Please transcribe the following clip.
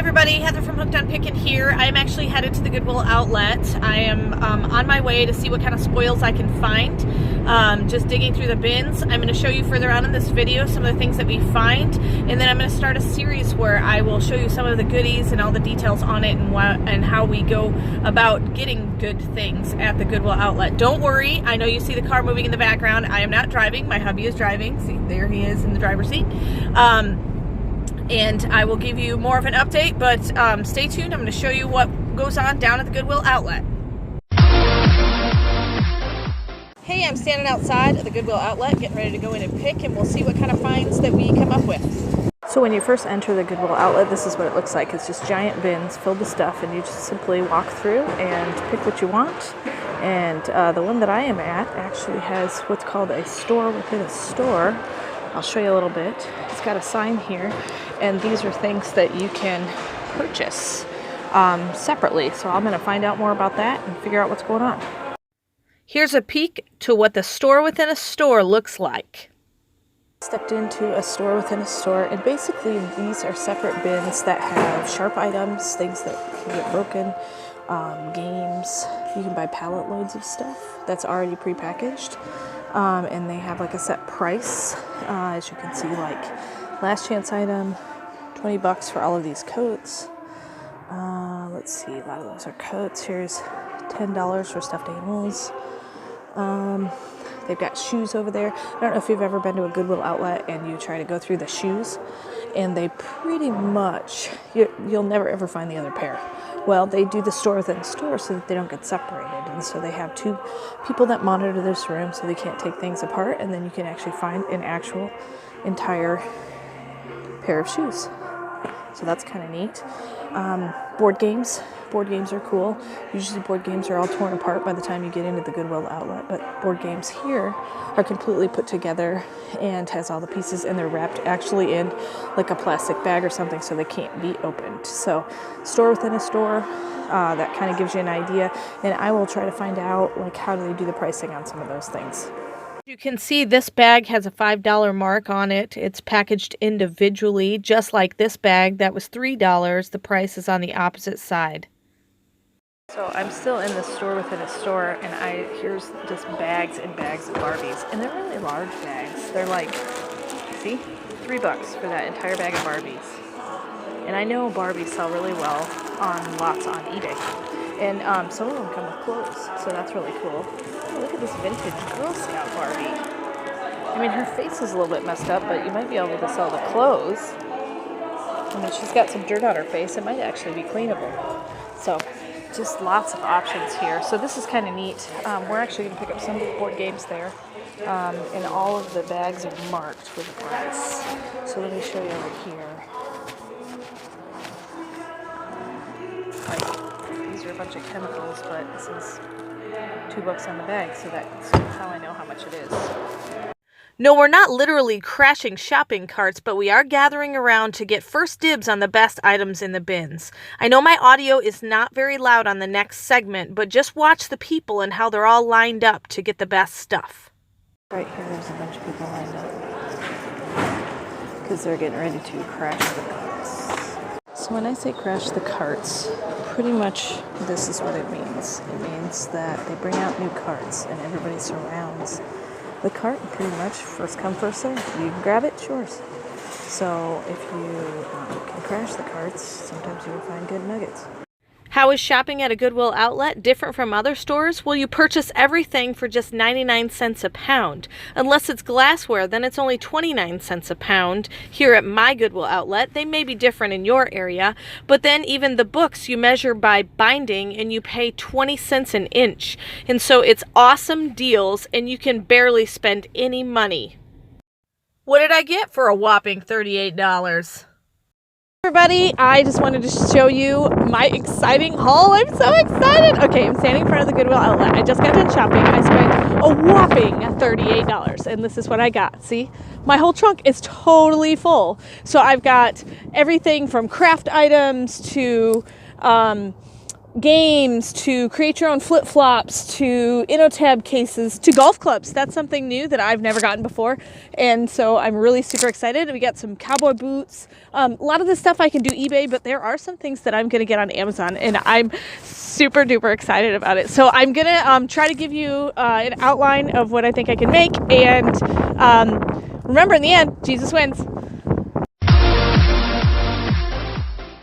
everybody, Heather from Hooked on Pickin' here. I am actually headed to the Goodwill outlet. I am on my way to see what kind of spoils I can find. Just digging through the bins. I'm going to show you further on in this video some of the things that we find, and then I'm going to start a series where I will show you some of the goodies and all the details on it and how we go about getting good things at the Goodwill outlet. Don't worry, I know you see the car moving in the background. I am not driving. My hubby is driving. See, there he is in the driver's seat. And I will give you more of an update, but stay tuned. I'm going to show you what goes on down at the Goodwill outlet. Hey, I'm standing outside of the Goodwill outlet, getting ready to go in and pick, and we'll see what kind of finds that we come up with. So when you first enter the Goodwill outlet, this is what it looks like. It's just giant bins filled with stuff, and you just simply walk through and pick what you want. And the one that I am at actually has what's called a store within a store. I'll show you a little bit. It's got a sign here, and these are things that you can purchase separately. So I'm going to find out more about that and figure out what's going on. Here's a peek to what the store within a store looks like. Stepped into a store within a store, and basically these are separate bins that have sharp items, things that can get broken, games. You can buy pallet loads of stuff that's already prepackaged. And they have like a set price, as you can see, like last chance item, $20 for all of these coats. Let's see, a lot of those are coats. Here's $10 for stuffed animals. They've got shoes over there. I don't know if you've ever been to a Goodwill outlet and you try to go through the shoes, and they pretty much, you'll never ever find the other pair. Well, they do the store within a store so that they don't get separated. And so they have two people that monitor this room so they can't take things apart. And then you can actually find an actual entire pair of shoes. So that's kind of neat. Board games. Board games are cool. Usually board games are all torn apart by the time you get into the Goodwill outlet. But board games here are completely put together and has all the pieces, and they're wrapped actually in like a plastic bag or something so they can't be opened. So store within a store, that kind of gives you an idea. And I will try to find out like how do they do the pricing on some of those things. You can see this bag has a $5 mark on it. It's packaged individually, just like this bag that was $3. The price is on the opposite side. So I'm still in the store within a store, and here's just bags and bags of Barbies, and they're really large bags. They're like, see, $3 for that entire bag of Barbies. And I know Barbies sell really well on lots on eBay, and some of them come with clothes, so that's really cool. Oh, look at this vintage Girl Scout Barbie. I mean, her face is a little bit messed up, but you might be able to sell the clothes. I mean, she's got some dirt on her face. It might actually be cleanable. So just lots of options here. So this is kind of neat. We're actually going to pick up some of the board games there. And all of the bags are marked with a price. So let me show you over here. Like, these are a bunch of chemicals, but this is $2 on the bag, so that's how I know how much it is. No, we're not literally crashing shopping carts, but we are gathering around to get first dibs on the best items in the bins. I know my audio is not very loud on the next segment, but just watch the people and how they're all lined up to get the best stuff. Right here, there's a bunch of people lined up because they're getting ready to crash the carts. So when I say crash the carts, pretty much this is what it means. It means that they bring out new carts and everybody surrounds the cart, pretty much first come, first serve. You can grab it, it's yours. So if you can crash the carts, sometimes you will find good nuggets. How is shopping at a Goodwill outlet different from other stores? Well, you purchase everything for just 99 cents a pound. Unless it's glassware, then it's only 29 cents a pound. Here at my Goodwill outlet, they may be different in your area, but then even the books you measure by binding and you pay 20 cents an inch. And so it's awesome deals, and you can barely spend any money. What did I get for a whopping $38? Everybody, I just wanted to show you my exciting haul. I'm so excited. Okay, I'm standing in front of the Goodwill outlet. I just got done shopping. I spent a whopping $38, and this is what I got. See, my whole trunk is totally full. So I've got everything from craft items to games to create your own flip-flops to InnoTab cases to golf clubs. That's something new that I've never gotten before, and so I'm really super excited. We got some cowboy boots. A lot of this stuff I can do eBay, but there are some things that I'm going to get on Amazon, and I'm super duper excited about it. So I'm going to try to give you an outline of what I think I can make, and remember, in the end, Jesus wins.